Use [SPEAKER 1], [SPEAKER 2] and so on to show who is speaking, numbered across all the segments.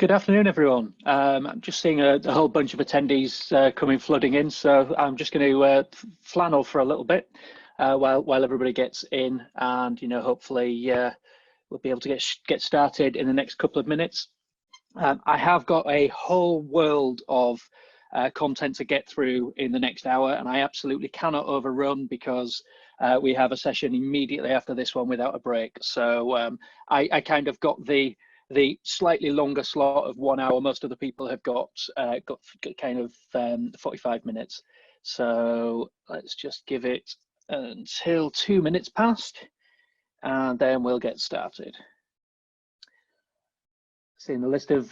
[SPEAKER 1] Good afternoon, everyone. I'm just seeing a whole bunch of attendees coming flooding in, so I'm just going to flannel for a little bit while everybody gets in, and hopefully we'll be able to get started in the next couple of minutes. I have got a whole world of content to get through in the next hour, and I absolutely cannot overrun because we have a session immediately after this one without a break. So I kind of got the slightly longer slot of 1 hour. Most of the people have got kind of 45 minutes. So let's just give it until 2 minutes past, and then we'll get started. See, in the list of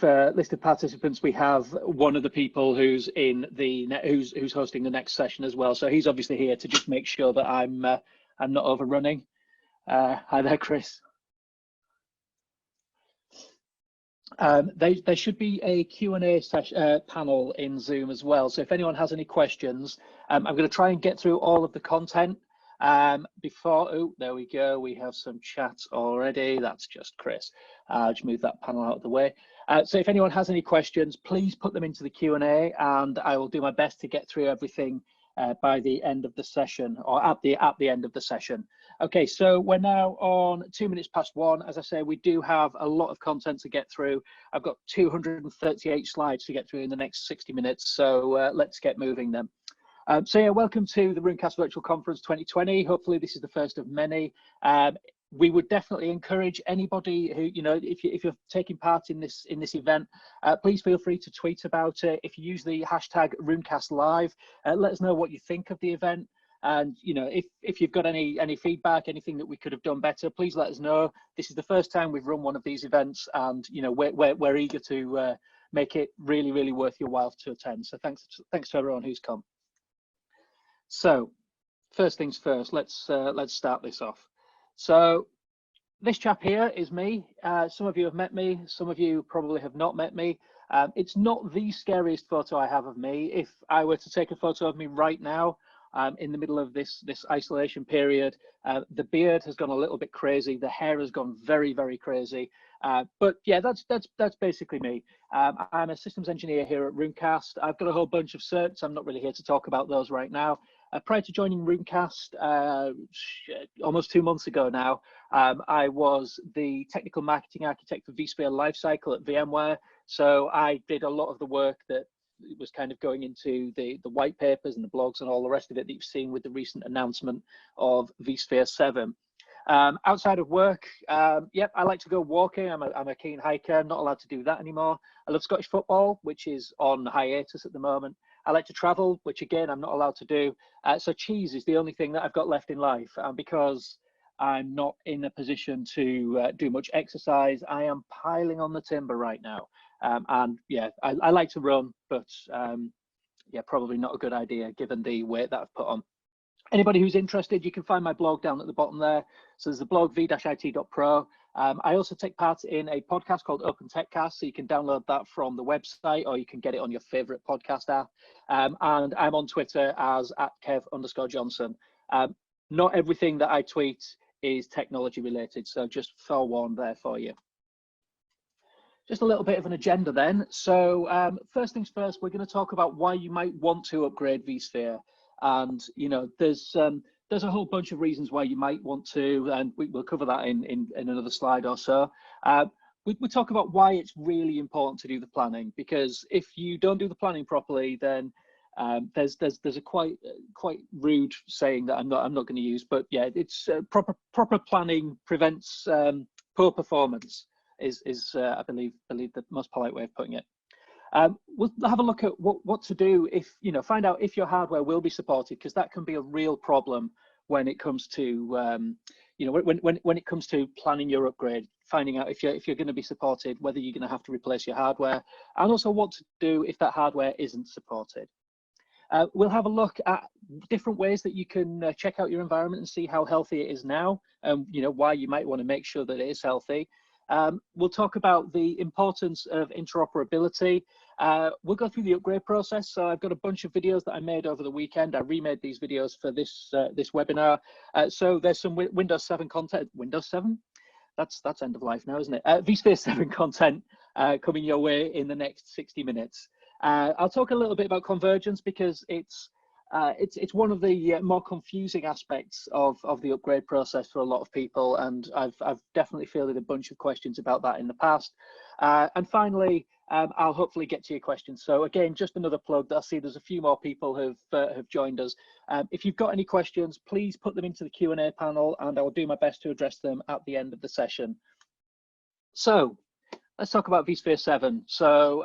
[SPEAKER 1] participants, we have one of the people who's who's hosting the next session as well. So he's obviously here to just make sure that I'm not overrunning. Hi there, Chris. There should be a Q&A panel in Zoom as well. So if anyone has any questions, I'm going to try and get through all of the content oh, there we go. We have some chat already. That's just Chris. Just move that panel out of the way. So if anyone has any questions, please put them into the Q&A, and I will do my best to get through everything by the end of the session, or at the end of the session. Okay, so we're now on 2 minutes past 1. As I say, we do have a lot of content to get through. I've got 238 slides to get through in the next 60 minutes, so let's get moving then. So yeah, welcome to the Runecast Virtual Conference 2020. Hopefully this is the first of many. We would definitely encourage anybody who, if you're taking part in this event, please feel free to tweet about it. If you use the hashtag RunecastLive, let us know what you think of the event. And if you've got any feedback, anything that we could have done better, please let us know. This is the first time we've run one of these events, and we're eager to make it really worth your while to attend. So thanks to everyone who's come. So first things first, let's start this off. So this chap here is me. Some of you have met me, some of you probably have not met me. It's not the scariest photo I have of me. If I were to take a photo of me right now, in the middle of this isolation period, the beard has gone a little bit crazy, the hair has gone very crazy, but yeah, that's basically me. I'm a systems engineer here at Runecast. I've got a whole bunch of certs. I'm not really here to talk about those right now. Prior to joining Runecast almost 2 months ago now, I was the technical marketing architect for vSphere Lifecycle at VMware. So I did a lot of the work that was kind of going into the white papers and the blogs and all the rest of it that you've seen with the recent announcement of vSphere 7. Outside of work, yep, I like to go walking. I'm a keen hiker. I'm not allowed to do that anymore. I love Scottish football, which is on hiatus at the moment. I like to travel, which again, I'm not allowed to do. So cheese is the only thing that I've got left in life. And because I'm not in a position to do much exercise, I am piling on the timber right now. And yeah, I like to run, but yeah, probably not a good idea given the weight that I've put on. Anybody who's interested, you can find my blog down at the bottom there. So there's the blog v-it.pro. I also take part in a podcast called Open Techcast, so you can download that from the website, or you can get it on your favorite podcast app. And I'm on Twitter as @Kev_Johnson. Not everything that I tweet is technology related, so just forewarned there for you. Just a little bit of an agenda then. So first things first, we're going to talk about why you might want to upgrade vSphere. And there's a whole bunch of reasons why you might want to, and we'll cover that in another slide or so. We talk about why it's really important to do the planning, because if you don't do the planning properly, then there's a quite rude saying that I'm not going to use, but yeah, it's proper planning prevents poor performance is I believe the most polite way of putting it. We'll have a look at what to do if, find out if your hardware will be supported, because that can be a real problem when it comes to, when it comes to planning your upgrade, finding out if you're going to be supported, whether you're going to have to replace your hardware, and also what to do if that hardware isn't supported. We'll have a look at different ways that you can check out your environment and see how healthy it is now, and why you might want to make sure that it is healthy. We'll talk about the importance of interoperability. We'll go through the upgrade process. So I've got a bunch of videos that I made over the weekend. I remade these videos for this webinar. So there's some Windows 7 content. Windows 7? That's end of life now, isn't it? vSphere 7 content coming your way in the next 60 minutes. I'll talk a little bit about convergence because it's one of the more confusing aspects of the upgrade process for a lot of people, and I've definitely fielded a bunch of questions about that in the past. And finally, I'll hopefully get to your questions. So again, just another plug. I see there's a few more people who've joined us. If you've got any questions, please put them into the Q&A panel, and I'll do my best to address them at the end of the session. So let's talk about vSphere 7. So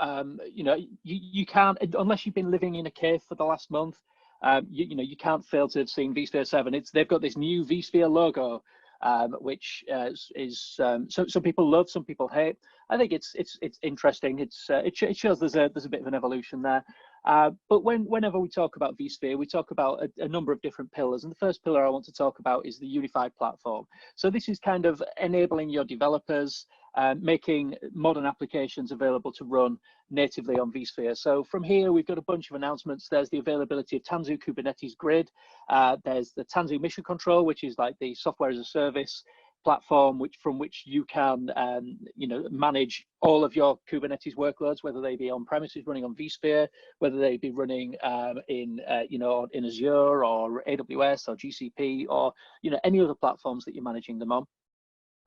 [SPEAKER 1] you know, you can't, unless you've been living in a cave for the last month, you know, you can't fail to have seen vSphere 7. They've got this new vSphere logo, which is some people love, some people hate. I think it's interesting. It shows there's a bit of an evolution there. But whenever we talk about vSphere, we talk about a number of different pillars. And the first pillar I want to talk about is the unified platform. So this is kind of enabling your developers, making modern applications available to run natively on vSphere. So from here, we've got a bunch of announcements. There's the availability of Tanzu Kubernetes Grid. There's the Tanzu Mission Control, which is like the software as a service platform from which you can you know, manage all of your Kubernetes workloads, whether they be on premises running on vSphere, whether they be running you know, in Azure or AWS or GCP or, you know, any other platforms that you're managing them on.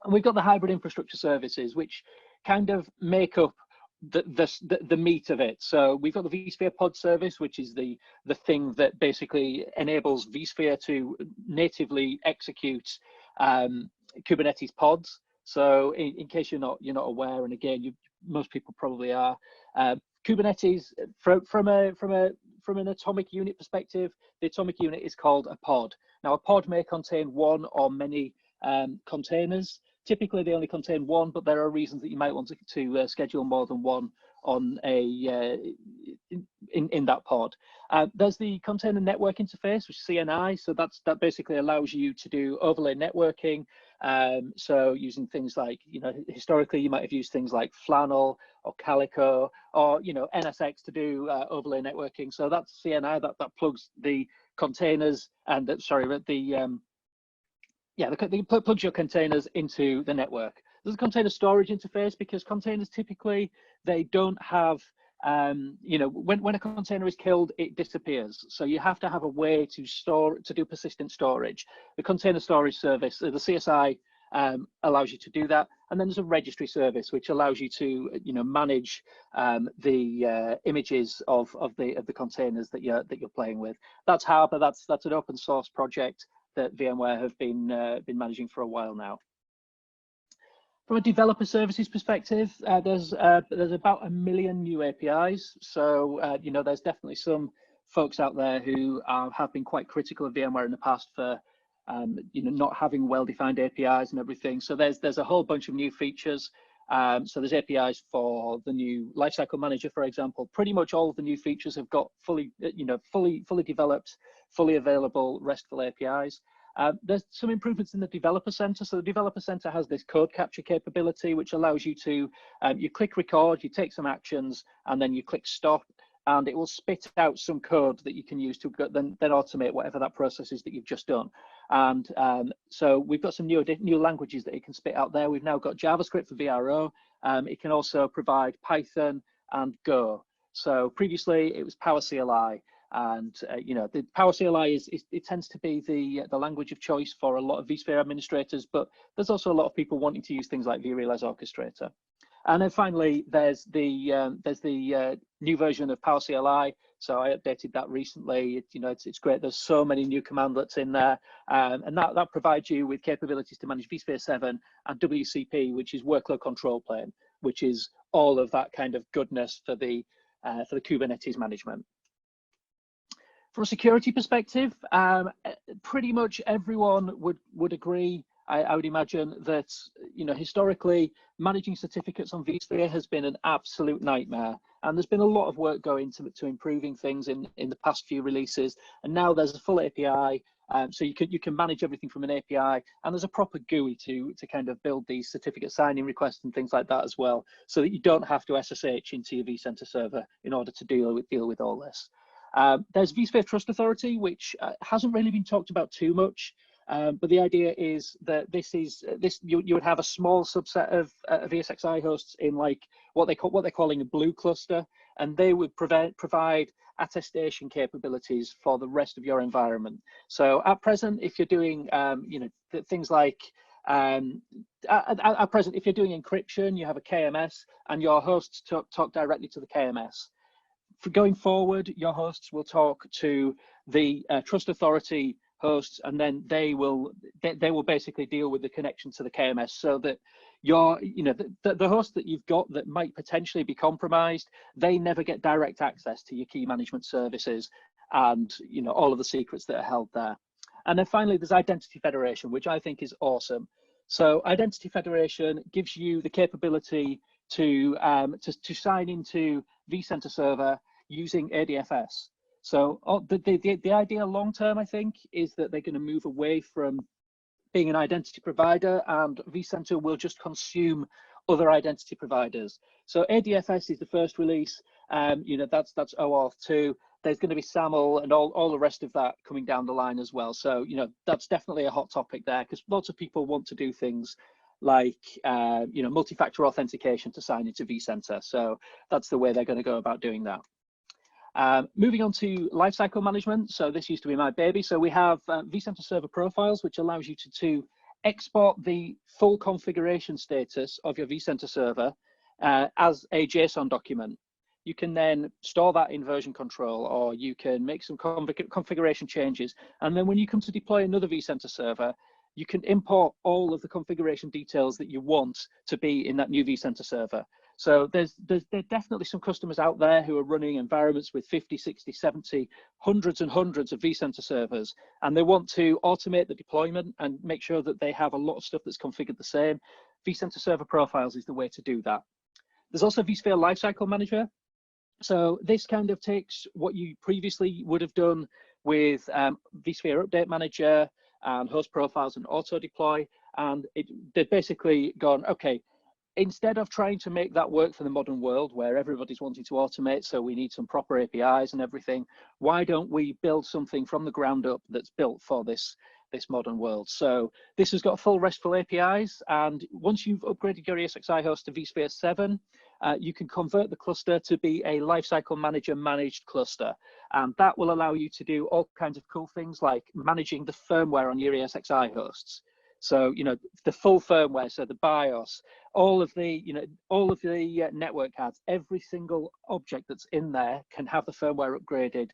[SPEAKER 1] And we've got the hybrid infrastructure services, which kind of make up the meat of it. So we've got the vSphere pod service, which is the thing that basically enables vSphere to natively execute Kubernetes pods. So in case you're not aware, and again, most people probably are, Kubernetes from an atomic unit perspective, the atomic unit is called a pod. Now a pod may contain one or many containers. Typically they only contain one, but there are reasons that you might want to schedule more than one on a in that pod. There's the container network interface, which is CNI. So that basically allows you to do overlay networking. So using things like, you know, historically you might have used things like Flannel or Calico or, you know, NSX to do overlay networking. So that's CNI that plugs the containers and plugs your containers into the network. There's a container storage interface because containers typically, they don't have, you know, when a container is killed, it disappears. So you have to have a way to do persistent storage. The container storage service, the CSI, allows you to do that. And then there's a registry service, which allows you to, you know, manage the images of the containers that you're playing with. That's Harbor. That's an open source project that VMware have been managing for a while now. From a developer services perspective, there's about 1 million new APIs. So you know, there's definitely some folks out there who have been quite critical of VMware in the past for you know, not having well-defined APIs and everything. So there's a whole bunch of new features. So there's APIs for the new Lifecycle Manager, for example. Pretty much all of the new features have got fully developed, fully available RESTful APIs. There's some improvements in the Developer Center. So the Developer Center has this code capture capability, which allows you to, you click record, you take some actions, and then you click stop, and it will spit out some code that you can use to then automate whatever that process is that you've just done. And so we've got some new languages that it can spit out there. We've now got JavaScript for VRO. It can also provide Python and Go. So previously it was PowerCLI. And you know, the PowerCLI it tends to be the language of choice for a lot of vSphere administrators, but there's also a lot of people wanting to use things like vRealize Orchestrator. And then finally, there's the new version of PowerCLI. So I updated that recently. You know, it's great. There's so many new commandlets in there, and that provides you with capabilities to manage vSphere 7 and WCP, which is Workload Control Plane, which is all of that kind of goodness for the Kubernetes management. From a security perspective, pretty much everyone would agree, I would imagine, that, you know, historically managing certificates on vSphere has been an absolute nightmare, and there's been a lot of work going to improving things in the past few releases, and now there's a full API, so you can manage everything from an API, and there's a proper GUI to kind of build these certificate signing requests and things like that as well, so that you don't have to SSH into your vCenter server in order to deal with all this. There's vSphere Trust Authority, which hasn't really been talked about too much. But the idea is that you would have a small subset of ESXi hosts in like what they're calling a blue cluster, and they would provide attestation capabilities for the rest of your environment. So at present, if you're doing things like at present, if you're doing encryption, you have a KMS, and your hosts talk directly to the KMS. For going forward, your hosts will talk to the trust authority hosts, and then they will basically deal with the connection to the KMS, so that the host that you've got that might potentially be compromised, they never get direct access to your key management services and all of the secrets that are held there. And then finally, there's identity federation, which I think is awesome. So identity federation gives you the capability to sign into vCenter server using ADFS. So the idea long term, I think, is that they're going to move away from being an identity provider, and vCenter will just consume other identity providers. So ADFS is the first release. That's OAuth 2. There's going to be SAML and all the rest of that coming down the line as well. So that's definitely a hot topic there, because lots of people want to do things like multi-factor authentication to sign into vCenter. So that's the way they're going to go about doing that. Moving on to lifecycle management. So this used to be my baby. So we have vCenter server profiles, which allows you to export the full configuration status of your vCenter server as a JSON document. You can then store that in version control, or you can make some configuration changes. And then when you come to deploy another vCenter server, you can import all of the configuration details that you want to be in that new vCenter server. So there's definitely some customers out there who are running environments with 50, 60, 70, hundreds and hundreds of vCenter servers, and they want to automate the deployment and make sure that they have a lot of stuff that's configured the same. vCenter server profiles is the way to do that. There's also vSphere Lifecycle Manager. So this kind of takes what you previously would have done with vSphere Update Manager and host profiles and auto deploy, and they've basically gone, okay, instead of trying to make that work for the modern world where everybody's wanting to automate, so we need some proper APIs and everything, why don't we build something from the ground up that's built for this modern world? So this has got full RESTful APIs, and once you've upgraded your ESXi host to vSphere 7, you can convert the cluster to be a Lifecycle Manager managed cluster, and that will allow you to do all kinds of cool things like managing the firmware on your ESXi hosts. So the full firmware, so the BIOS, all of the network cards, every single object that's in there can have the firmware upgraded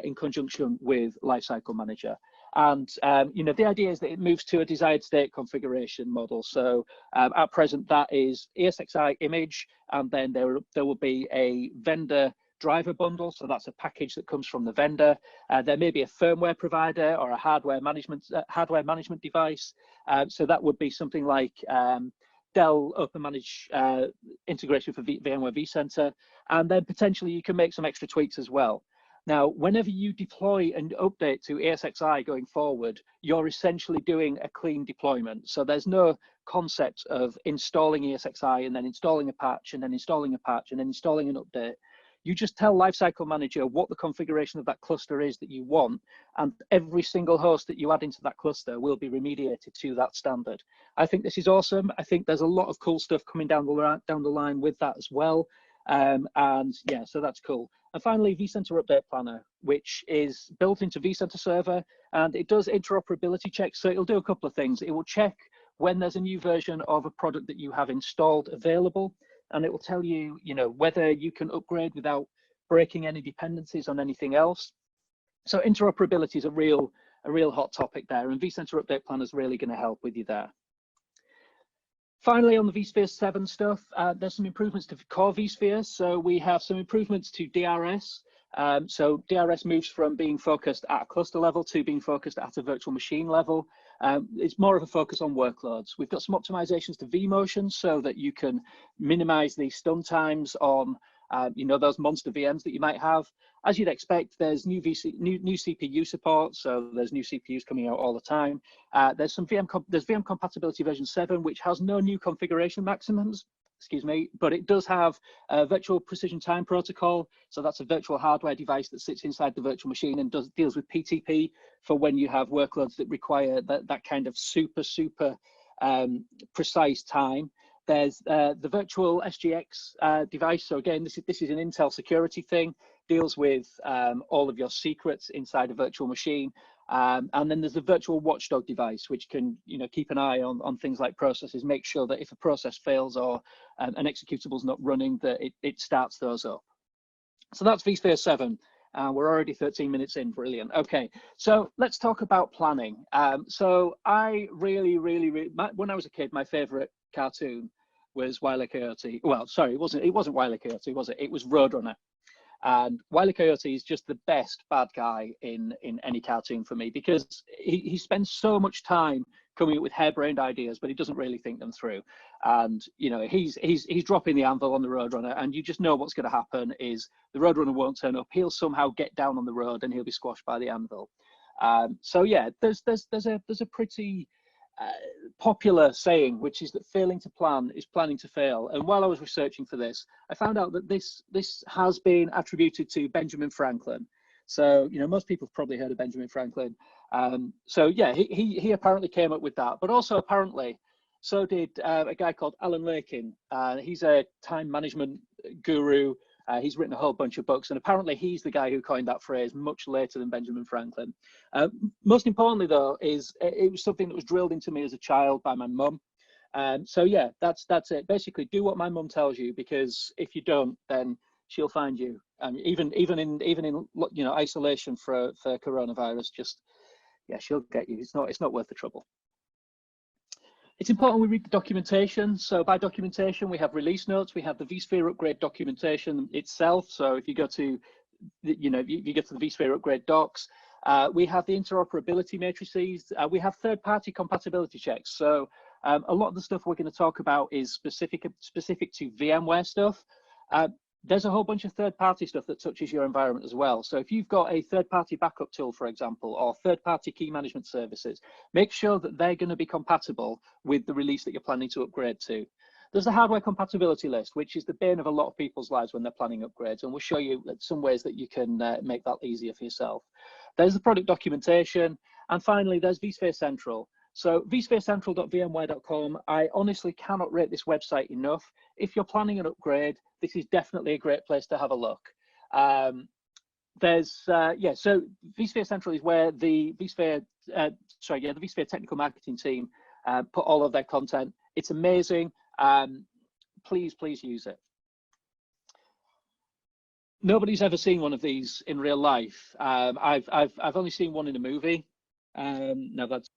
[SPEAKER 1] in conjunction with Lifecycle Manager. And the idea is that it moves to a desired state configuration model. So at present, that is ESXi image, and then there will be a vendor driver bundle. So that's a package that comes from the vendor. There may be a firmware provider or a hardware management device. So that would be something like Dell OpenManage integration for VMware vCenter, and then potentially you can make some extra tweaks as well. Now, whenever you deploy and update to ESXi going forward, you're essentially doing a clean deployment. So there's no concept of installing ESXi and then installing a patch and then installing a patch and then installing an update. You just tell Lifecycle Manager what the configuration of that cluster is that you want, and every single host that you add into that cluster will be remediated to that standard. I think this is awesome. I think there's a lot of cool stuff coming down the line with that as well. And yeah, so that's cool. And finally, vCenter Update Planner, which is built into vCenter Server, and it does interoperability checks. So it'll do a couple of things. It will check when there's a new version of a product that you have installed available, and it will tell you, whether you can upgrade without breaking any dependencies on anything else. So interoperability is a real hot topic there, and vCenter Update Planner is really going to help with you there. Finally, on the vSphere 7 stuff, there's some improvements to core vSphere. So we have some improvements to DRS. So DRS moves from being focused at a cluster level to being focused at a virtual machine level. It's more of a focus on workloads. We've got some optimizations to vMotion so that you can minimize the stun times on those monster VMs that you might have. As you'd expect, there's new CPU support, so there's new CPUs coming out all the time. There's VM compatibility version 7, which has no new configuration maximums. excuse me, but it does have a virtual precision time protocol. So that's a virtual hardware device that sits inside the virtual machine and deals with PTP for when you have workloads that require that kind of super precise time. There's the virtual SGX device. So again, this is an Intel security thing, deals with all of your secrets inside a virtual machine. And then there's the virtual watchdog device, which can keep an eye on things like processes, make sure that if a process fails or an executable is not running, that it starts those up. So that's vSphere 7. We're already 13 minutes in. Brilliant. Okay, so let's talk about planning. So I really, when I was a kid, my favorite cartoon was Wile E. Coyote. Well, sorry, it wasn't Wile E. Coyote, was it? It was Roadrunner. And Wile E. Coyote is just the best bad guy in any cartoon for me, because he spends so much time coming up with harebrained ideas, but he doesn't really think them through. And he's dropping the anvil on the Roadrunner, and you just know what's going to happen is the Roadrunner won't turn up. He'll somehow get down on the road, and he'll be squashed by the anvil. So yeah, there's a pretty popular saying, which is that failing to plan is planning to fail. And while I was researching for this, I found out that this has been attributed to Benjamin Franklin. So most people have probably heard of Benjamin Franklin. So yeah, he apparently came up with that, but also apparently so did a guy called Alan Lakin. He's a time management guru. He's written a whole bunch of books, and apparently he's the guy who coined that phrase much later than Benjamin Franklin. Most importantly, though, is it was something that was drilled into me as a child by my mum. So yeah, that's it. Basically, do what my mum tells you, because if you don't, then she'll find you. Even in isolation for coronavirus, just yeah, she'll get you. It's not worth the trouble. It's important we read the documentation. So by documentation, we have release notes, we have the vSphere upgrade documentation itself. So if you go to, if you get to the vSphere upgrade docs, we have the interoperability matrices. We have third-party compatibility checks. So a lot of the stuff we're going to talk about is specific to VMware stuff. There's a whole bunch of third-party stuff that touches your environment as well. So if you've got a third-party backup tool, for example, or third-party key management services, make sure that they're going to be compatible with the release that you're planning to upgrade to. There's the hardware compatibility list, which is the bane of a lot of people's lives when they're planning upgrades, and we'll show you some ways that you can make that easier for yourself. There's the product documentation, and finally, there's vSphere Central. So vSphereCentral.vmware.com, I honestly cannot rate this website enough. If you're planning an upgrade, this is definitely a great place to have a look. So vSphere Central is where the vSphere technical marketing team put all of their content. It's amazing. Please use it. Nobody's ever seen one of these in real life. I've only seen one in a movie. Now that's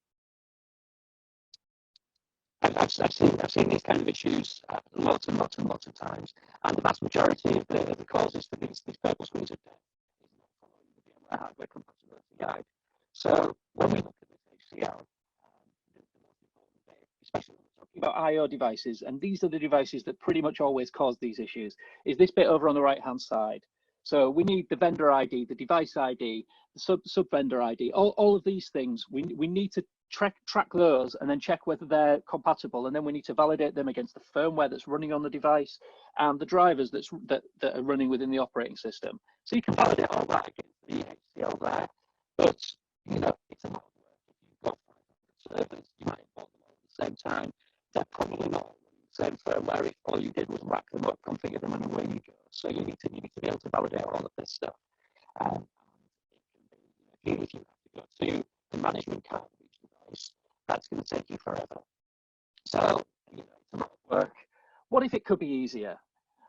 [SPEAKER 1] I've seen these kind of issues lots of times, and the vast majority of the causes for these purple screens of death is not following the VMware hardware compatibility guide. So when we look at this HCL, the most important bit, especially when we're talking about I/O devices, and these are the devices that pretty much always cause these issues, is this bit over on the right-hand side. So we need the vendor ID, the device ID, the sub-vendor ID, all of these things. We need to track those and then check whether they're compatible, and then we need to validate them against the firmware that's running on the device and the drivers that are running within the operating system. So you can validate all that against the HCL there, but it's a lot of work. If you've got 500 servers, you might import them all at the same time. They're probably not running the same firmware if all you did was rack them up, configure them, and away you go. So you need to be able to validate all of this stuff. And it can be, if you have to go to the management card of each device, that's going to take you forever. So it's a lot of work. What if it could be easier?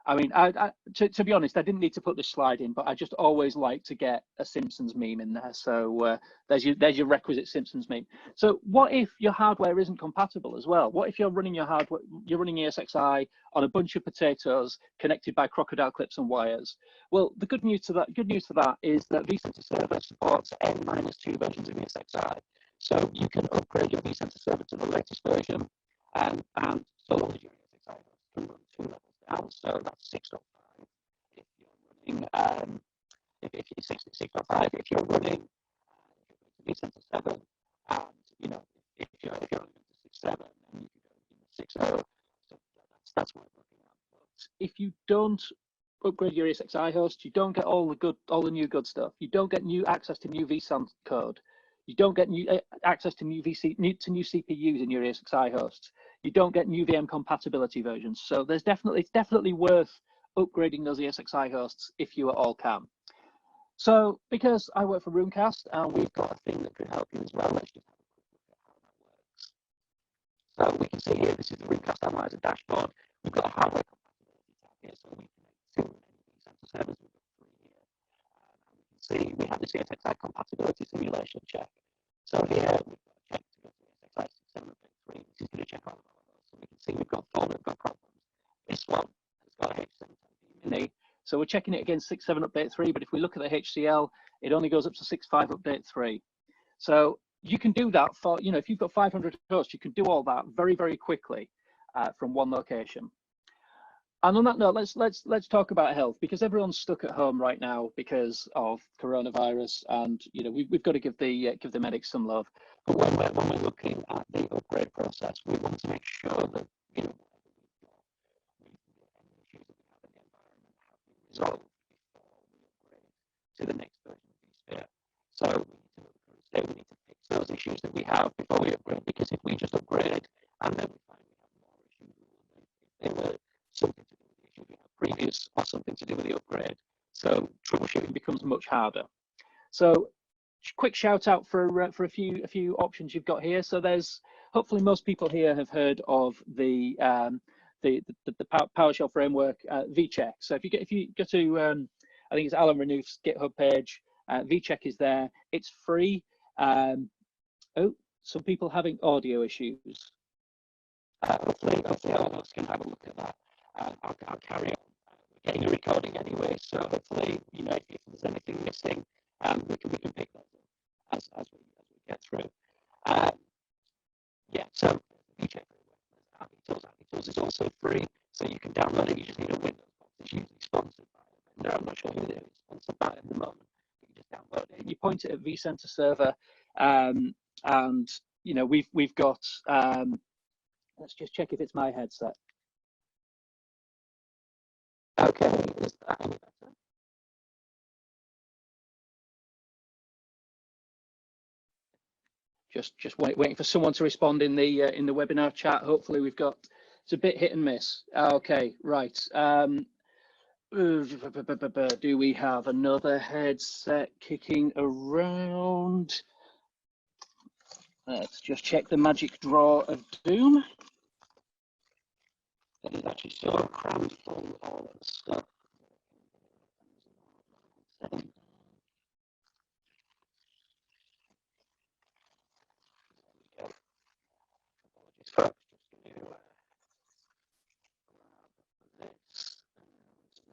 [SPEAKER 1] I mean, to be honest, I didn't need to put this slide in, but I just always like to get a Simpsons meme in there. So there's your requisite Simpsons meme. So what if your hardware isn't compatible as well? What if you're running your hardware, you're running ESXi on a bunch of potatoes connected by crocodile clips and wires? Well, the good news for that is that vCenter Server supports N-2 versions of ESXi. So you can upgrade your vCenter Server to the latest version, and so long as your ESXi can run 2 levels down, so that's 6.5. If you're running, if you're 6.5, if you're running vCenter 7, and if you're running to 6.7, then you can go to 6.0. So that's what we're looking at if you don't upgrade your ESXi host, you don't get all the new good stuff. You don't get new access to new vSAN code. You don't get new access to new CPUs in your ESXi hosts. You don't get new VM compatibility versions. So it's definitely worth upgrading those ESXi hosts if you at all can. So because I work for Runecast and we've got a thing that could help you as well, let's just have a look at how that works. So we can see here, this is the Runecast Analyzer dashboard. We've got a hardware compatibility tab here, so we can connect to servers. We've got 3 here. And we can see we have the ESXi compatibility simulation check. So here we've got a check to go to ESXi 7.3. This is going to check all of those. So we can see we've got 4 that have got problems. This one has got a H710 mini. So we're checking it against 6.7 update 3, but if we look at the HCL, it only goes up to 6.5 update 3. So you can do that for, if you've got 500 hosts, you can do all that very, very quickly from one location. And on that note, let's talk about health, because everyone's stuck at home right now because of coronavirus, and we've got to give the medics some love. But when we're looking at the upgrade process, we want to make sure that resolved before we upgrade to the next version of vSphere. So we need to fix those issues that we have before we upgrade, because if we just upgrade and then we find we have more issues, if they were something to do with the issues we had previous or something to do with the upgrade. So troubleshooting becomes much harder. So quick shout out for a few options you've got here. So there's, hopefully most people here have heard of the PowerShell framework, vCheck. So if you go to I think it's Alan Renouf's GitHub page, vCheck is there. It's free. Oh, some people having audio issues. Hopefully all of us can have a look at that. I'll carry on. We're getting a recording anyway, so hopefully if there's anything missing, we can pick those up as we get through. Yeah, so vCheck. Tools is also free, so you can download it. You just need a Windows box. It's usually sponsored by a vendor. I'm not sure who it is sponsored by at the moment. But you just download it. You point it at vCenter server, and we've got. Let's just check if it's my headset. Okay, is that any better? Just waiting for someone to respond in the webinar chat. Hopefully we've got. It's a bit hit and miss. Okay, right. Do we have another headset kicking around? Let's just check the magic drawer of doom. That is actually so crammed full of stuff.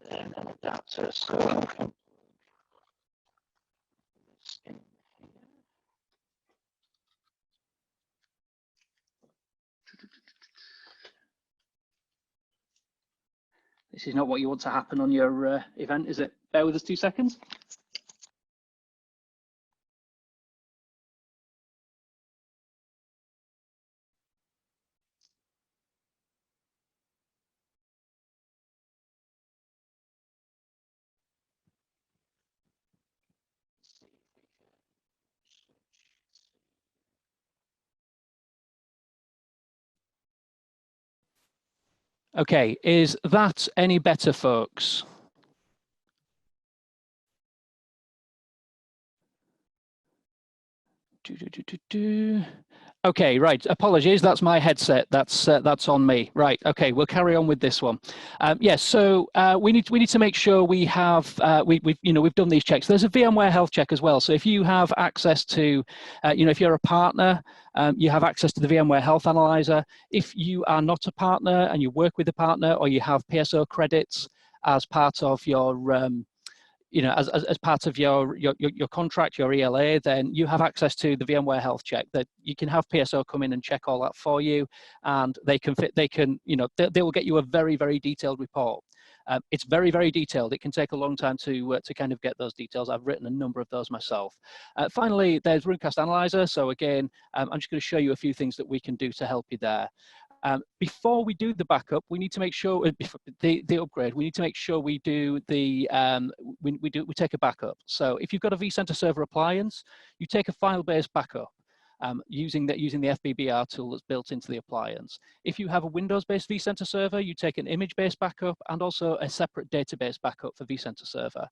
[SPEAKER 1] And an adapter, so I can this in here. This is not what you want to happen on your event, is it? Bear with us 2 seconds. Okay, is that any better, folks? Okay, right. Apologies, that's my headset. That's on me. Right. Okay, we'll carry on with this one. Yes. So we need to make sure we have we've done these checks. There's a VMware health check as well. So if you have access to, if you're a partner, you have access to the VMware Health Analyzer. If you are not a partner and you work with a partner, or you have PSO credits as part of your as part of your contract, your ELA, then you have access to the VMware Health Check. That you can have PSO come in and check all that for you, and they will get you a very, very detailed report. It's very, very detailed. It can take a long time to kind of get those details. I've written a number of those myself. Finally, there's Runecast Analyzer. So again, I'm just going to show you a few things that we can do to help you there.
[SPEAKER 2] Before we do the backup, we need to make sure the upgrade. We need to make sure we do the we take a backup. So if you've got a vCenter server appliance, you take a file-based backup using the FBBR tool that's built into the appliance. If you have a Windows-based vCenter server, you take an image-based backup and also a separate database backup for vCenter server.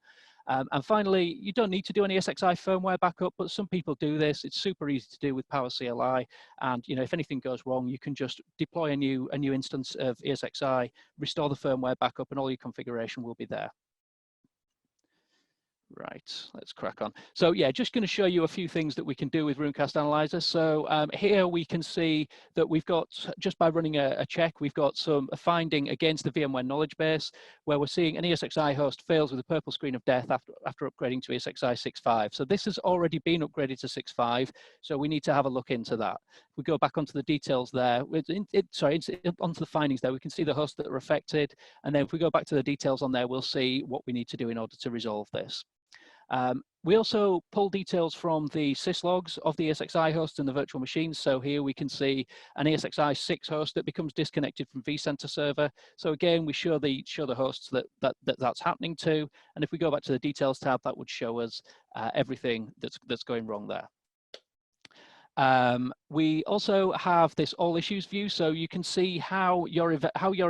[SPEAKER 2] And finally, you don't need to do an ESXi firmware backup, but some people do this. It's super easy to do with PowerCLI. And if anything goes wrong, you can just deploy a new instance of ESXi, restore the firmware backup, and all your configuration will be there. Right, let's crack on. So yeah, just going to show you a few things that we can do with Runecast Analyzer. So here we can see that we've got, just by running a check, we've got a finding against the VMware knowledge base where we're seeing an ESXi host fails with a purple screen of death after upgrading to ESXi 6.5. So this has already been upgraded to 6.5, so we need to have a look into that. If we go back onto the details there, onto the findings there, we can see the hosts that are affected. And then if we go back to the details on there, we'll see what we need to do in order to resolve this. We also pull details from the syslogs of the ESXi host and the virtual machines. So here we can see an ESXi 6 host that becomes disconnected from vCenter server. So again, we show the hosts that's happening to. And if we go back to the details tab, that would show us everything that's going wrong there. We also have this all issues view, so you can see how your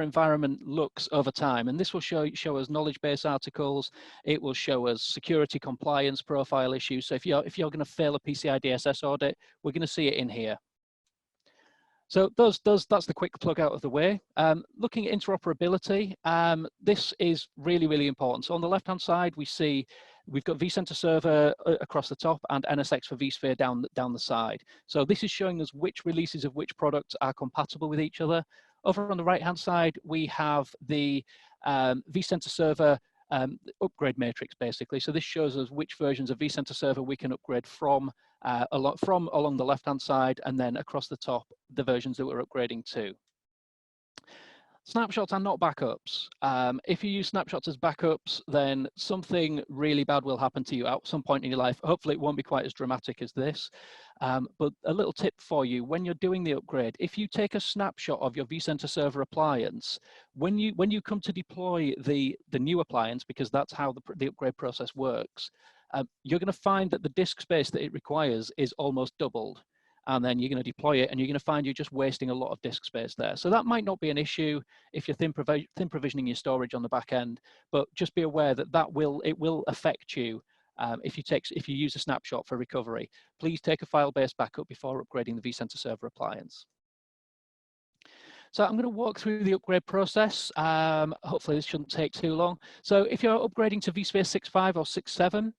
[SPEAKER 2] environment looks over time, and this will show us knowledge base articles. It will show us security compliance profile issues. So if you're going to fail a PCI DSS audit, we're going to see it in here. So that's the quick plug out of the way. Looking at interoperability, this is really, really important. So on the left-hand side, we see we've got vCenter server across the top and NSX for vSphere down the side. So this is showing us which releases of which products are compatible with each other. Over on the right-hand side, we have the vCenter server upgrade matrix, basically. So this shows us which versions of vCenter server we can upgrade from along the left-hand side, and then across the top, the versions that we're upgrading to. Snapshots are not backups. If you use snapshots as backups, then something really bad will happen to you at some point in your life. Hopefully it won't be quite as dramatic as this. But a little tip for you, when you're doing the upgrade, if you take a snapshot of your vCenter server appliance, when you come to deploy the new appliance, because that's how the upgrade process works, you're going to find that the disk space that it requires is almost doubled. And then you're going to deploy it, and you're going to find you're just wasting a lot of disk space there. So that might not be an issue if you're thin provisioning your storage on the back end, but just be aware that it will affect you if you use a snapshot for recovery. Please take a file-based backup before upgrading the vCenter server appliance. So I'm going to walk through the upgrade process. Hopefully this shouldn't take too long. So if you're upgrading to vSphere 6.5 or 6.7,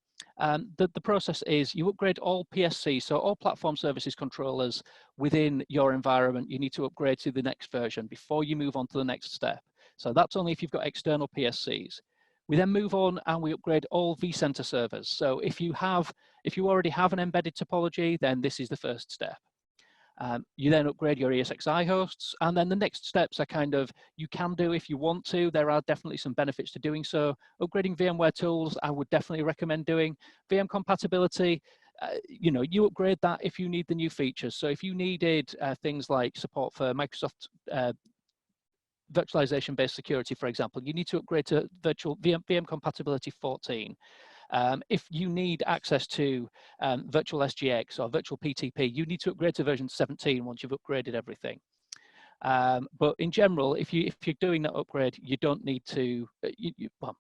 [SPEAKER 2] the process is you upgrade all PSC, so all platform services controllers within your environment. You need to upgrade to the next version before you move on to the next step. So that's only if you've got external PSCs. We then move on and we upgrade all vCenter servers. So if you already have an embedded topology, then this is the first step. You then upgrade your ESXi hosts, and then the next steps are kind of, you can do if you want to. There are definitely some benefits to doing so. Upgrading VMware tools, I would definitely recommend doing. VM compatibility, you upgrade that if you need the new features. So if you needed things like support for Microsoft virtualization-based security, for example, you need to upgrade to VM compatibility 14. If you need access to virtual SGX or virtual PTP, you need to upgrade to version 17 once you've upgraded everything. But in general, if you're doing that upgrade, you don't need to.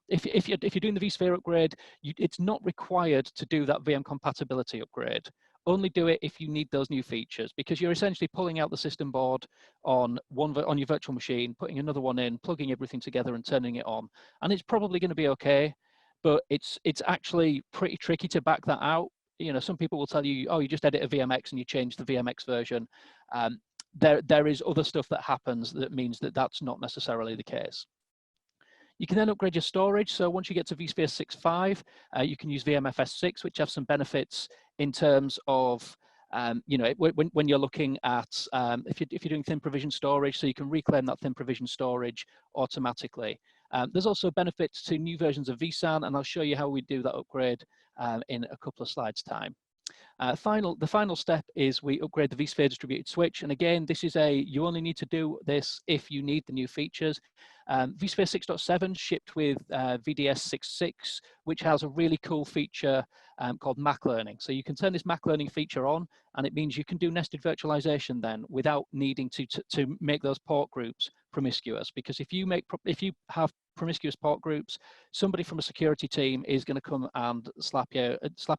[SPEAKER 2] If you're doing the vSphere upgrade, it's not required to do that VM compatibility upgrade. Only do it if you need those new features, because you're essentially pulling out the system board on your virtual machine, putting another one in, plugging everything together, and turning it on. And it's probably going to be okay, but it's actually pretty tricky to back that out. Some people will tell you, oh, you just edit a VMX and you change the VMX version. There is other stuff that happens that means that that's not necessarily the case. You can then upgrade your storage. So once you get to vSphere 6.5, you can use VMFS6, which have some benefits in terms of, when you're looking at, if you're doing thin provision storage, so you can reclaim that thin provision storage automatically. There's also benefits to new versions of vSAN, and I'll show you how we do that upgrade in a couple of slides' time. The final step is we upgrade the vSphere distributed switch. And again, this is you only need to do this if you need the new features. vSphere 6.7 shipped with VDS 6.6, which has a really cool feature called Mac Learning. So you can turn this Mac Learning feature on, and it means you can do nested virtualization then without needing to make those port groups promiscuous. Because if you have promiscuous port groups, somebody from a security team is going to come and slap you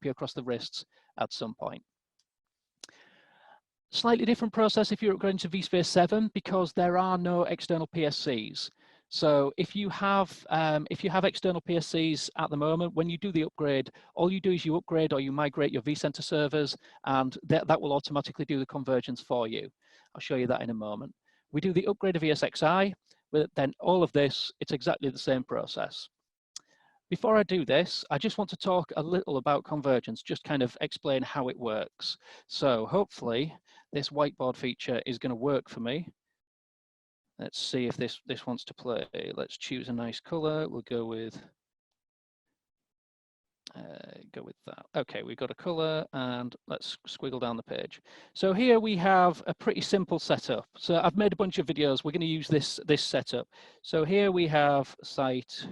[SPEAKER 2] across the wrists at some point. Slightly different process if you're upgrading to vSphere 7, because there are no external PSCs. So if you have external PSCs at the moment, when you do the upgrade, all you do is you upgrade or you migrate your vCenter servers, and that will automatically do the convergence for you. I'll show you that in a moment. We do the upgrade of ESXi, but then all of this, it's exactly the same process. Before I do this, I just want to talk a little about convergence, just kind of explain how it works. So hopefully this whiteboard feature is going to work for me. Let's see if this wants to play. Let's choose a nice color. We'll go with that. Okay, we've got a color, and let's squiggle down the page. So here we have a pretty simple setup. So I've made a bunch of videos. We're going to use this setup. So here we have site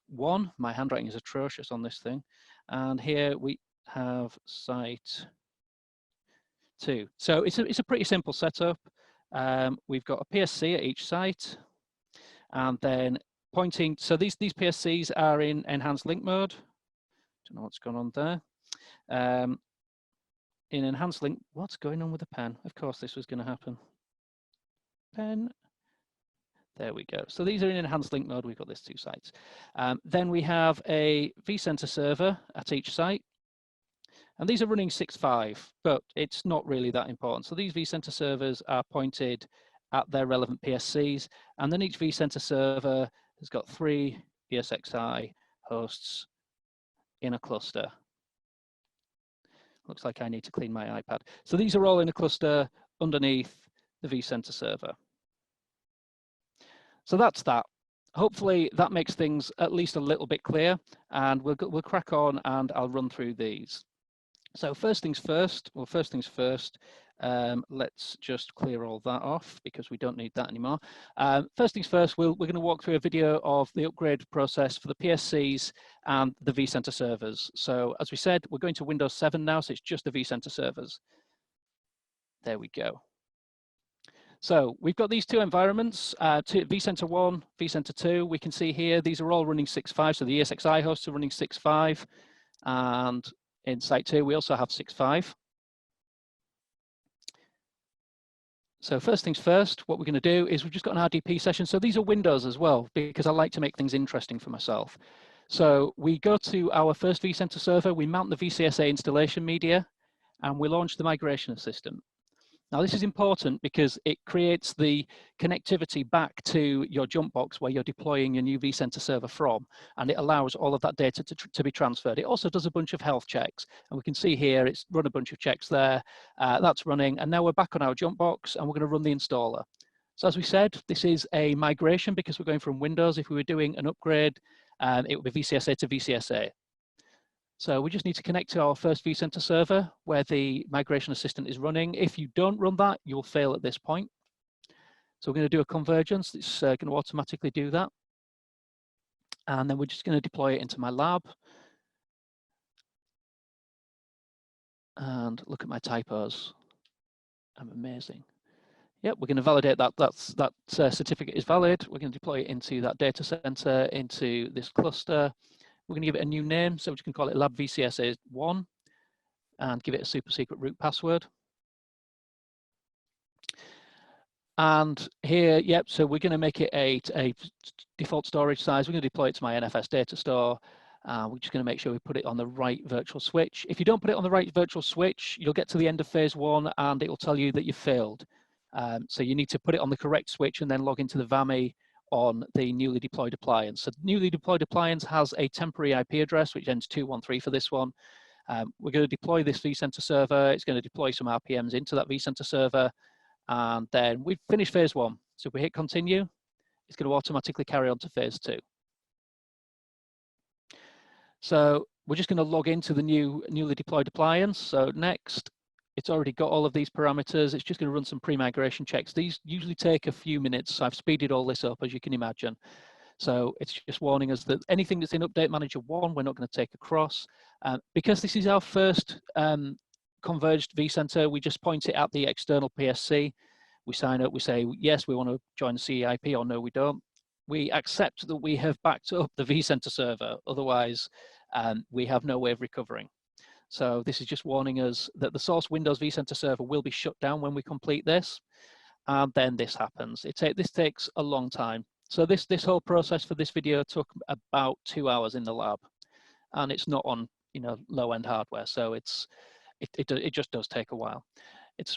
[SPEAKER 2] 1. My handwriting is atrocious on this thing. And here we have site 2. So it's a pretty simple setup. We've got a PSC at each site, and then pointing. So these PSCs are in enhanced link mode. Don't know what's going on there. In enhanced link, what's going on with the pen? Of course, this was going to happen. Pen. There we go. So these are in enhanced link mode. We've got these 2 sites. Then we have a vCenter server at each site. And these are running 6.5, but it's not really that important. So these vCenter servers are pointed at their relevant PSCs. And then each vCenter server has got 3 ESXi hosts in a cluster. Looks like I need to clean my iPad. So these are all in a cluster underneath the vCenter server. So that's that. Hopefully that makes things at least a little bit clear, and we'll crack on and I'll run through these. So first things first, let's just clear all that off because we don't need that anymore. First things first, we're going to walk through a video of the upgrade process for the PSCs and the vCenter servers. So as we said, we're going to Windows 7 now, so it's just the vCenter servers. There we go. So we've got these 2 environments, vCenter 1, vCenter 2. We can see here, these are all running 6.5. So the ESXi hosts are running 6.5. And in site 2, we also have 6.5. So first things first, what we're going to do is we've just got an RDP session. So these are windows as well, because I like to make things interesting for myself. So we go to our first vCenter server, we mount the VCSA installation media, and we launch the migration assistant. Now this is important because it creates the connectivity back to your jump box where you're deploying your new vCenter server from, and it allows all of that data to be transferred. It also does a bunch of health checks, and we can see here it's run a bunch of checks there. That's running, and now we're back on our jump box and we're going to run the installer. So as we said, this is a migration because we're going from Windows. If we were doing an upgrade, it would be VCSA to VCSA. So we just need to connect to our first vCenter server where the migration assistant is running. If you don't run that, you'll fail at this point. So we're going to do a convergence. It's going to automatically do that. And then we're just going to deploy it into my lab. And look at my typos. I'm amazing. Yep, we're going to validate that certificate is valid. We're going to deploy it into that data center, into this cluster. We're going to give it a new name, so we can call it Lab VCSA 1 and give it a super secret root password. And here, yep, so we're going to make it a default storage size. We're going to deploy it to my NFS data store. We're just going to make sure we put it on the right virtual switch. If you don't put it on the right virtual switch, you'll get to the end of phase 1 and it will tell you that you've failed. So you need to put it on the correct switch and then log into the VAMI on the newly deployed appliance. So the newly deployed appliance has a temporary IP address, which ends 213 for this one. We're going to deploy this vCenter server. It's going to deploy some RPMs into that vCenter server. And then we've finished phase 1. So if we hit continue, it's going to automatically carry on to phase 2. So we're just going to log into the newly deployed appliance. So next, it's already got all of these parameters. It's just going to run some pre-migration checks. These usually take a few minutes. So I've speeded all this up, as you can imagine. So it's just warning us that anything that's in Update Manager 1, we're not going to take across. Because this is our first converged vCenter, we just point it at the external PSC. We sign up, we say, yes, we want to join the CEIP, or no, we don't. We accept that we have backed up the vCenter server. Otherwise, we have no way of recovering. So this is just warning us that the source Windows vCenter server will be shut down when we complete this. And then this happens. This takes a long time. So this whole process for this video took about 2 hours in the lab, and it's not on low-end hardware, so it just does take a while.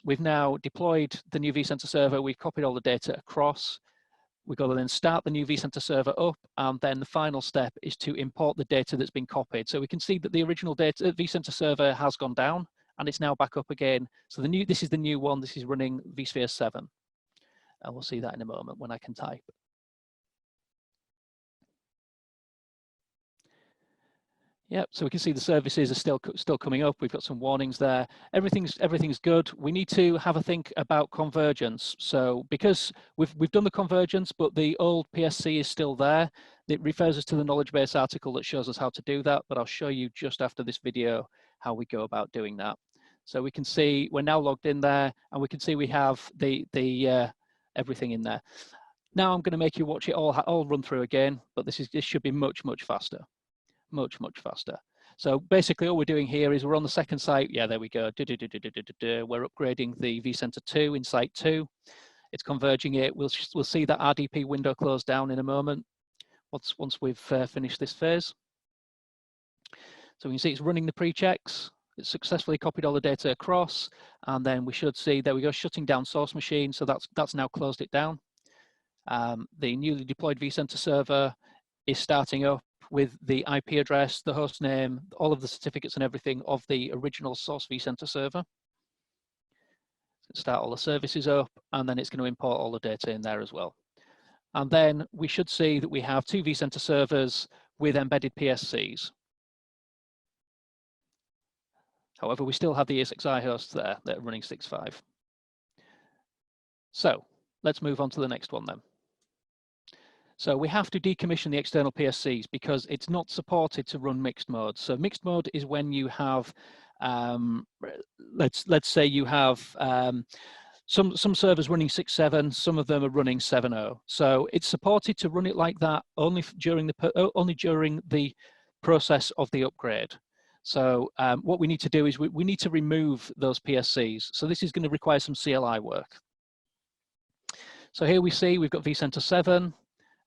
[SPEAKER 2] We've now deployed the new vCenter server. We've copied all the data across. We've got to then start the new vCenter server up, and then the final step is to import the data that's been copied. So we can see that the original data vCenter server has gone down, and it's now back up again. So this is the new one. This is running vSphere 7, and we'll see that in a moment when I can type. Yep, so we can see the services are still coming up. We've got some warnings there. Everything's good. We need to have a think about convergence. So because we've done the convergence, but the old PSC is still there, it refers us to the knowledge base article that shows us how to do that, but I'll show you just after this video how we go about doing that. So we can see we're now logged in there, and we can see we have the everything in there. Now I'm going to make you watch it all run through again, but this should be much faster. Much faster. So basically all we're doing here is we're on the second site. Yeah, there we go. We're upgrading the vCenter 2 in site 2. It's converging it. We'll see that RDP window close down in a moment once we've finished this phase. So we can see it's running the pre-checks. It's successfully copied all the data across, and then we should see, there we go, shutting down source machine. So that's now closed it down. The newly deployed vCenter server is starting up with the IP address, the host name, all of the certificates and everything of the original source vCenter server. Start all the services up, and then it's going to import all the data in there as well. And then we should see that we have 2 vCenter servers with embedded PSCs. However, we still have the ESXi hosts there that are running 6.5. So let's move on to the next one then. So we have to decommission the external PSCs because it's not supported to run mixed mode. So mixed mode is when you have, let's say you have some servers running 6.7, some of them are running 7.0. So it's supported to run it like that only during the process of the upgrade. So what we need to do is we need to remove those PSCs. So this is going to require some CLI work. So here we see we've got vCenter 7.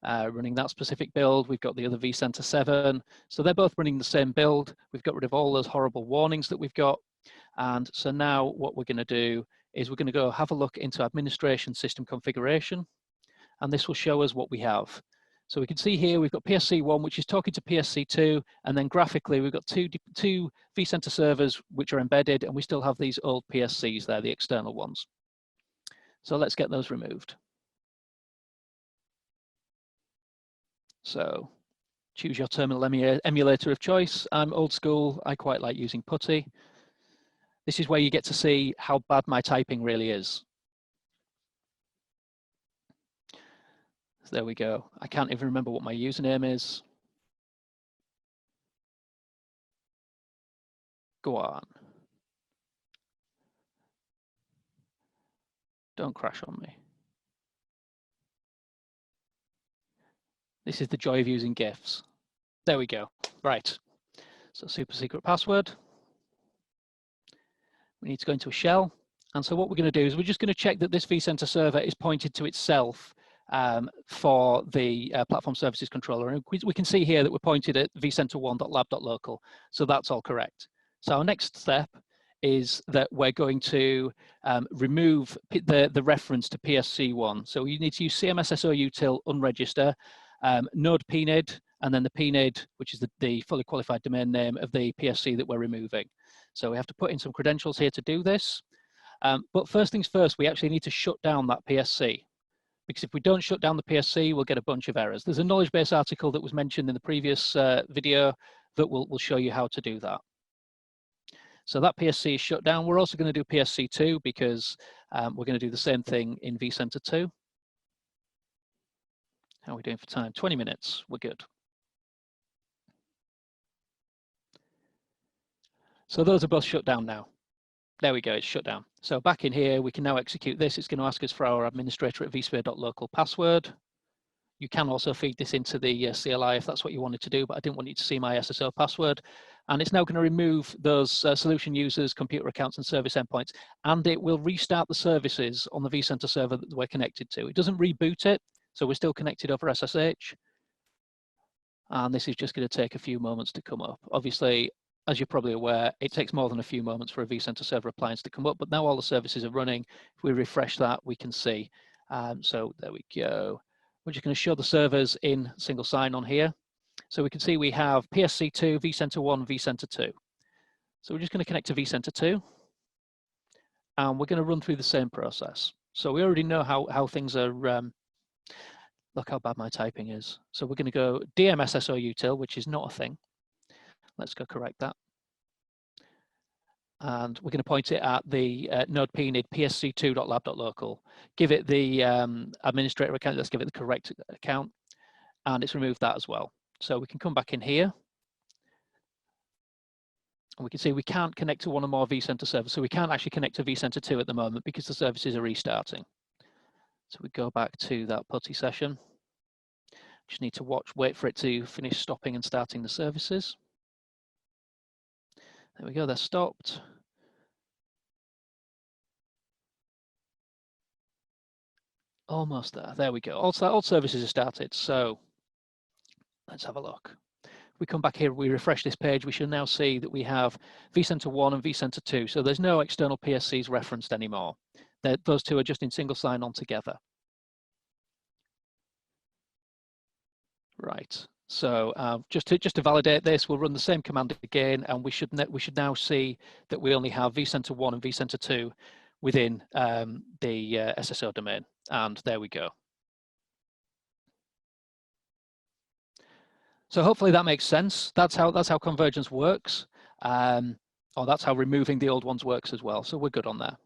[SPEAKER 2] Running that specific build. We've got the other vCenter 7. So they're both running the same build. We've got rid of all those horrible warnings that we've got. And so now what we're going to do is we're going to go have a look into administration system configuration. And this will show us what we have. So we can see here we've got PSC1, which is talking to PSC2. And then graphically, we've got two vCenter servers which are embedded. And we still have these old PSCs there, the external ones. So let's get those removed. So choose your terminal emulator of choice. I'm old school. I quite like using PuTTY. This is where you get to see how bad my typing really is. So there we go. I can't even remember what my username is. Go on. Don't crash on me. This is the joy of using GIFs. There we go. Right. So super secret password. We need to go into a shell. And so what we're going to do is we're just going to check that this vCenter server is pointed to itself for the platform services controller. And we can see here that we're pointed at vcenter1.lab.local. So that's all correct. So our next step is that we're going to remove the reference to PSC1. So you need to use cmssoUtil unregister, node pnid, and then the pnid, which is the fully qualified domain name of the PSC that we're removing. So we have to put in some credentials here to do this. But first things first, we actually need to shut down that PSC. Because if we don't shut down the PSC, we'll get a bunch of errors. There's a knowledge base article that was mentioned in the previous video that will show you how to do that. So that PSC is shut down. We're also going to do PSC2 because we're going to do the same thing in vCenter 2. How are we doing for time? 20 minutes. We're good. So those are both shut down now. There we go, it's shut down. So back in here, we can now execute this. It's going to ask us for our administrator at vSphere.local password. You can also feed this into the CLI if that's what you wanted to do, but I didn't want you to see my SSO password. And it's now going to remove those solution users, computer accounts, and service endpoints, and it will restart the services on the vCenter server that we're connected to. It doesn't reboot it, so we're still connected over SSH. And this is just going to take a few moments to come up. Obviously, as you're probably aware, it takes more than a few moments for a vCenter server appliance to come up, but now all the services are running. If we refresh that, we can see. So there we go. We're just going to show the servers in single sign-on here. So we can see we have PSC2, vCenter 1, vCenter 2. So we're just going to connect to vCenter 2. And we're going to run through the same process. So we already know how things are. Look how bad my typing is. So we're going to go DMSSO util, which is not a thing. Let's go correct that. And we're going to point it at the node pnid psc2.lab.local. Give it the administrator account. Let's give it the correct account. And it's removed that as well. So we can come back in here. And we can see we can't connect to one or more vCenter servers. So we can't actually connect to vCenter 2 at the moment because the services are restarting. So we go back to that PuTTY session. Just need to wait for it to finish stopping and starting the services. There we go, they're stopped. Almost there, there we go. All services are started, so let's have a look. We come back here, we refresh this page, we should now see that we have vCenter 1 and vCenter 2, so there's no external PSCs referenced anymore. Those two are just in single sign-on together. Right, so just to validate this, we'll run the same command again, and we should now see that we only have vCenter 1 and vCenter 2 within the SSO domain, and there we go. So hopefully that makes sense. That's how convergence works, or that's how removing the old ones works as well. So we're good on there.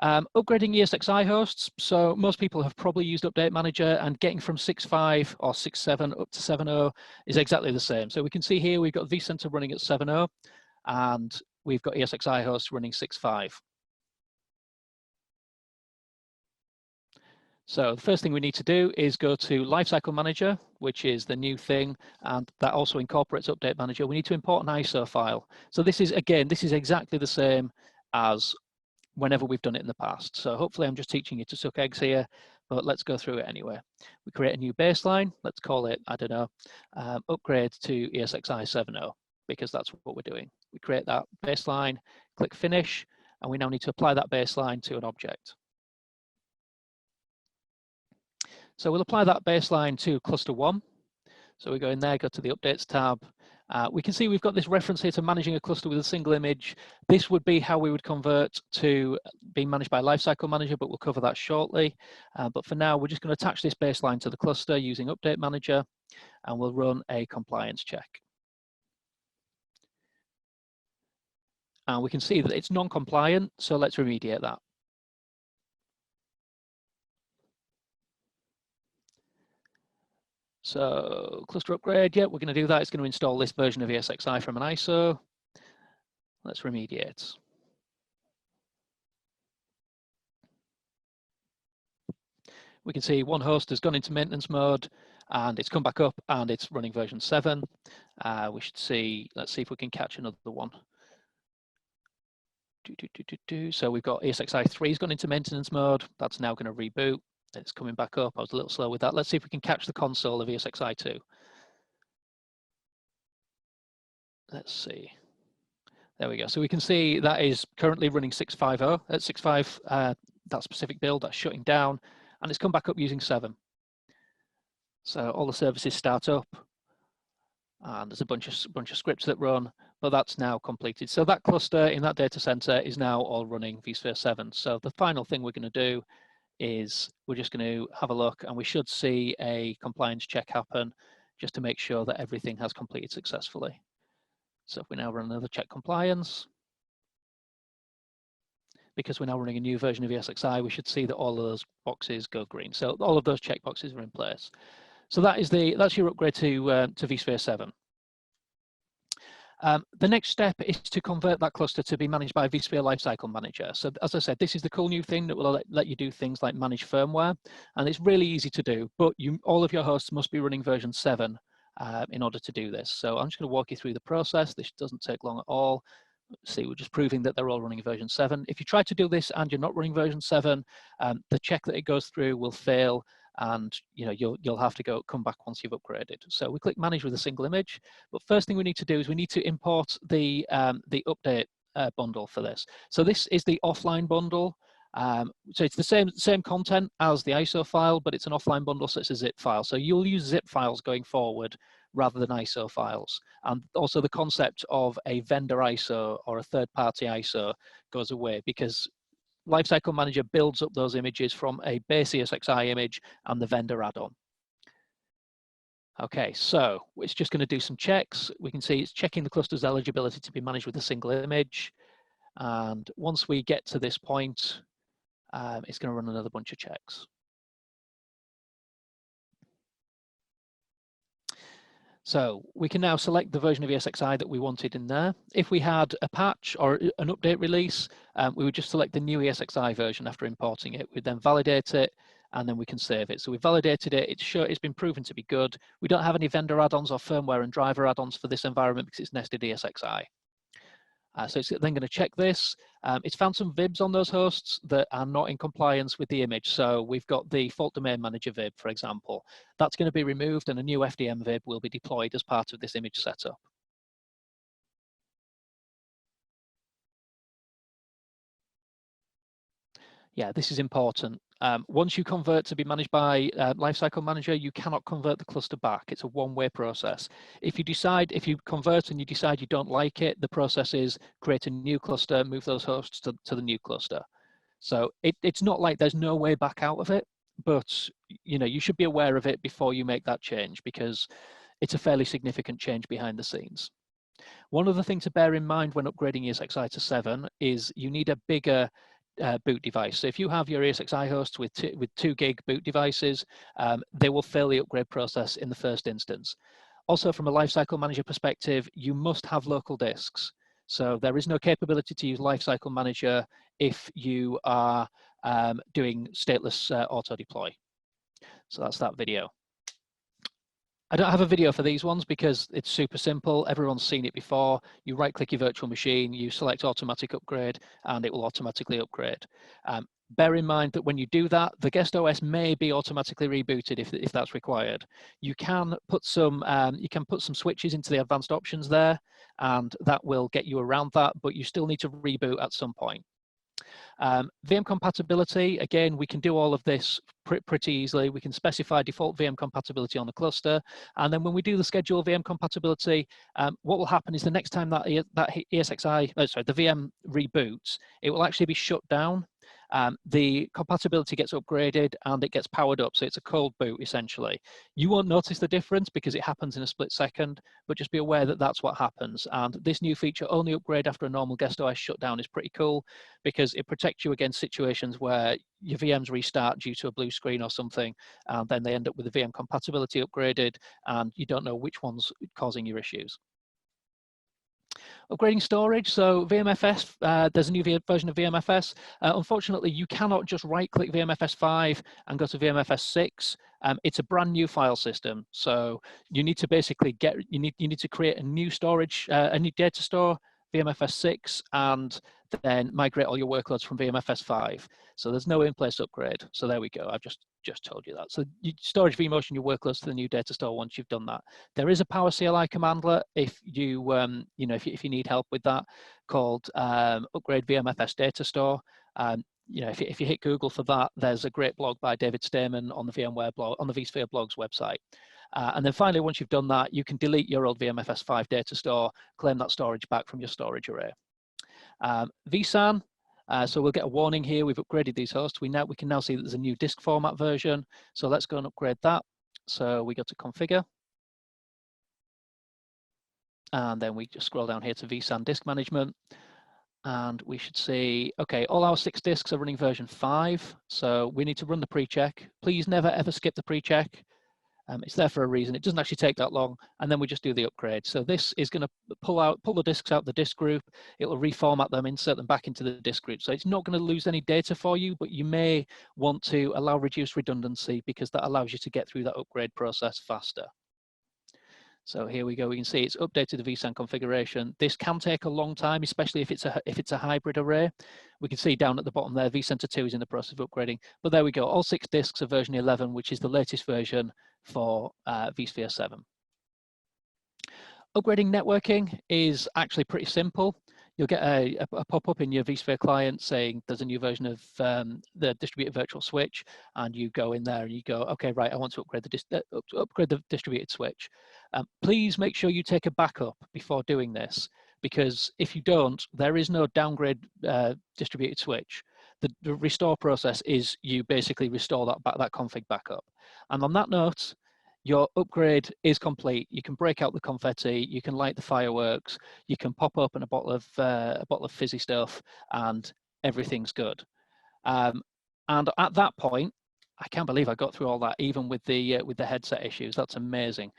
[SPEAKER 2] Upgrading ESXi hosts. So most people have probably used Update Manager, and getting from 6.5 or 6.7 up to 7.0 is exactly the same. So we can see here we've got vCenter running at 7.0, and we've got ESXi hosts running 6.5. So the first thing we need to do is go to Lifecycle Manager, which is the new thing, and that also incorporates Update Manager. We need to import an ISO file. So this is exactly the same as whenever we've done it in the past. So hopefully I'm just teaching you to suck eggs here, but let's go through it anyway. We create a new baseline. Let's call it, I don't know, upgrade to ESXi 7.0, because that's what we're doing. We create that baseline, click Finish, and we now need to apply that baseline to an object. So we'll apply that baseline to cluster 1. So we go in there, go to the Updates tab. We can see we've got this reference here to managing a cluster with a single image. This would be how we would convert to being managed by Lifecycle Manager, but we'll cover that shortly. But for now, we're just going to attach this baseline to the cluster using Update Manager, and we'll run a compliance check. And we can see that it's non-compliant, so let's remediate that. So cluster upgrade, yeah, we're going to do that. It's going to install this version of ESXi from an ISO. Let's remediate. We can see one host has gone into maintenance mode, and it's come back up, and it's running version 7. We should see, let's see if we can catch another one. So we've got ESXi 3 has gone into maintenance mode. That's now going to reboot. It's coming back up. I was a little slow with that. Let's see if we can catch the console of ESXi 2. Let's see. There we go. So we can see that is currently running 6.5.0 at 6.5. That specific build that's shutting down, and it's come back up using 7. So all the services start up, and there's a bunch of scripts that run, but that's now completed. So that cluster in that data center is now all running vSphere 7. So the final thing we're going to do is we're just going to have a look, and we should see a compliance check happen just to make sure that everything has completed successfully. So if we now run another check compliance, because we're now running a new version of ESXi, we should see that all of those boxes go green. So all of those checkboxes are in place. So that's your upgrade to vSphere 7. The next step is to convert that cluster to be managed by vSphere Lifecycle Manager. So as I said, this is the cool new thing that will let you do things like manage firmware, and it's really easy to do, but all of your hosts must be running version 7 in order to do this. So I'm just going to walk you through the process. This doesn't take long at all. See, we're just proving that they're all running version 7. If you try to do this and you're not running version 7, the check that it goes through will fail, and you'll have to come back once you've upgraded. So we click manage with a single image, but first thing we need to do is we need to import the update bundle for this. So this is the offline bundle. So it's the same content as the ISO file, but it's an offline bundle, so it's a zip file. So you'll use zip files going forward rather than ISO files. And also the concept of a vendor ISO or a third-party ISO goes away, because Lifecycle Manager builds up those images from a base ESXi image and the vendor add-on. Okay, so it's just going to do some checks. We can see it's checking the cluster's eligibility to be managed with a single image. And once we get to this point, it's going to run another bunch of checks. So we can now select the version of ESXi that we wanted in there. If we had a patch or an update release, we would just select the new ESXi version after importing it. We'd then validate it, and then we can save it. So we validated it, it's been proven to be good. We don't have any vendor add-ons or firmware and driver add-ons for this environment because it's nested ESXi. So it's then going to check this. It's found some VIBs on those hosts that are not in compliance with the image. So we've got the fault domain manager VIB, for example. That's going to be removed, and a new FDM VIB will be deployed as part of this image setup. Yeah, this is important. Once you convert to be managed by Lifecycle Manager, you cannot convert the cluster back. It's a one-way process. If you convert and you decide you don't like it, the process is create a new cluster, move those hosts to the new cluster. So it's not like there's no way back out of it, but you should be aware of it before you make that change, because it's a fairly significant change behind the scenes. One other thing to bear in mind when upgrading ESXi to 7 is you need a bigger boot device. So if you have your ESXi hosts with 2 gig boot devices, they will fail the upgrade process in the first instance. Also, from a Lifecycle Manager perspective, you must have local disks. So there is no capability to use Lifecycle Manager if you are doing stateless auto deploy. So that's that video. I don't have a video for these ones because it's super simple. Everyone's seen it before. You right-click your virtual machine, you select automatic upgrade, and it will automatically upgrade. Bear in mind that when you do that, the guest OS may be automatically rebooted if that's required. You can put some switches into the advanced options there, and that will get you around that, but you still need to reboot at some point. VM compatibility, again, we can do all of this pretty easily. We can specify default VM compatibility on the cluster, and then when we do the schedule VM compatibility, what will happen is the next time that the VM reboots, it will actually be shut down. The compatibility gets upgraded and it gets powered up, so it's a cold boot essentially. You won't notice the difference because it happens in a split second, but just be aware that that's what happens. And this new feature, only upgrade after a normal guest OS shutdown, is pretty cool because it protects you against situations where your VMs restart due to a blue screen or something, and then they end up with the VM compatibility upgraded and you don't know which one's causing your issues. Upgrading storage, so VMFS, there's a new version of VMFS. Unfortunately, you cannot just right-click VMFS 5 and go to VMFS 6. It's a brand new file system, so you need to basically you need to create a new storage, a new data store, VMFS 6, and then migrate all your workloads from VMFS 5. So there's no in-place upgrade. So there we go. I've just told you that. So you storage vMotion your workloads to the new data store once you've done that. There is a Power CLI commandlet if you if you need help with that, called upgrade VMFS data store. If you hit Google for that, there's a great blog by David Stamen on the VMware blog, on the vSphere blogs website. And then finally, once you've done that, you can delete your old VMFS 5 data store, claim that storage back from your storage array. vSAN, so we'll get a warning here. We've upgraded these hosts. We can now see that there's a new disk format version. So let's go and upgrade that. So we go to configure. And then we just scroll down here to vSAN disk management. And we should see, okay, all our 6 disks are running version 5. So we need to run the pre-check. Please never ever skip the pre-check. It's there for a reason. It doesn't actually take that long, and then we just do the upgrade. So this is going to pull the disks out the disk group. It will reformat them, insert them back into the disk group. So it's not going to lose any data for you, but you may want to allow reduced redundancy because that allows you to get through that upgrade process faster. So here we go. We can see it's updated the vSAN configuration. This can take a long time, especially if it's a hybrid array. We can see down at the bottom there, vCenter 2 is in the process of upgrading. But there we go. All 6 disks are version 11, which is the latest version for vSphere 7. Upgrading networking is actually pretty simple. You'll get a pop-up in your vSphere client saying there's a new version of the distributed virtual switch, and you go in there and you go, okay, right, I want to upgrade the distributed switch. Please make sure you take a backup before doing this, because if you don't, there is no downgrade distributed switch. The restore process is you basically restore that config back up. And on that note, your upgrade is complete. You can break out the confetti, you can light the fireworks, you can pop open a bottle of fizzy stuff, and everything's good. And at that point, I can't believe I got through all that, even with the headset issues. That's amazing.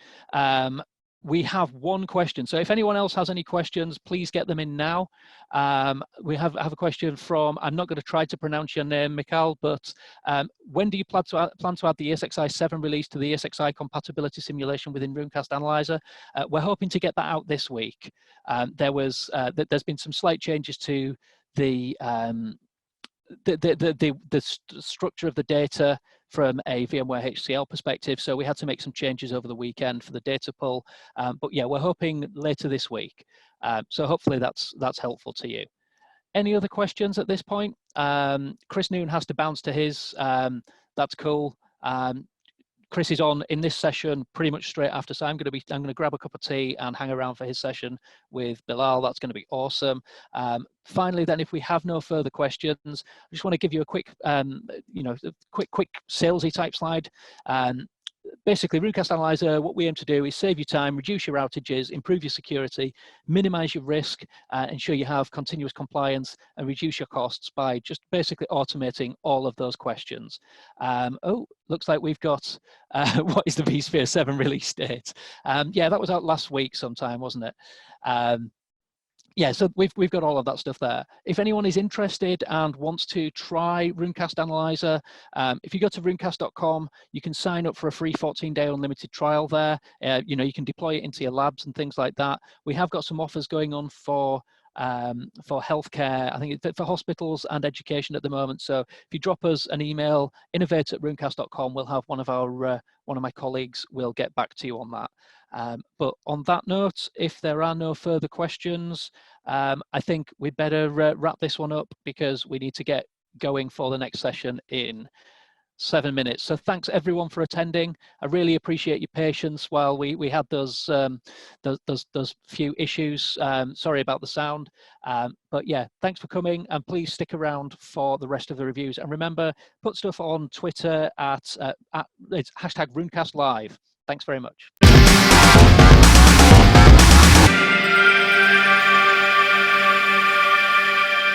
[SPEAKER 2] We have one question. So if anyone else has any questions, please get them in now. We have a question from, I'm not going to try to pronounce your name, Mikhail, but when do you plan to add the ESXi 7 release to the ESXi compatibility simulation within Runecast Analyzer? We're hoping to get that out this week. There's been some slight changes to the structure of the data from a VMware HCL perspective. So we had to make some changes over the weekend for the data pull. But yeah, we're hoping later this week. So hopefully that's helpful to you. Any other questions at this point? Chris Noon has to bounce to his. That's cool. Chris is on in this session pretty much straight after, so I'm going to grab a cup of tea and hang around for his session with Bilal. That's going to be awesome. Finally, then, if we have no further questions, I just want to give you a quick, quick salesy type slide. Basically, Runecast Analyzer, what we aim to do is save you time, reduce your outages, improve your security, minimize your risk, ensure you have continuous compliance, and reduce your costs by just basically automating all of those questions. Oh, looks like we've got, what is the vSphere 7 release date? Yeah, that was out last week sometime, wasn't it? Yeah, so we've got all of that stuff there. If anyone is interested and wants to try Runecast Analyzer, if you go to runecast.com, you can sign up for a free 14-day unlimited trial there. You can deploy it into your labs and things like that. We have got some offers going on for healthcare, I think for hospitals and education at the moment. So if you drop us an email, innovate@runecast.com, we'll have one of my colleagues will get back to you on that. But on that note, if there are no further questions, I think we better wrap this one up because we need to get going for the next session in 7 minutes. So thanks everyone for attending. I really appreciate your patience while we had those few issues. Sorry about the sound, but yeah, thanks for coming, and please stick around for the rest of the reviews. And remember, put stuff on Twitter at it's #RunecastLive. Thanks very much.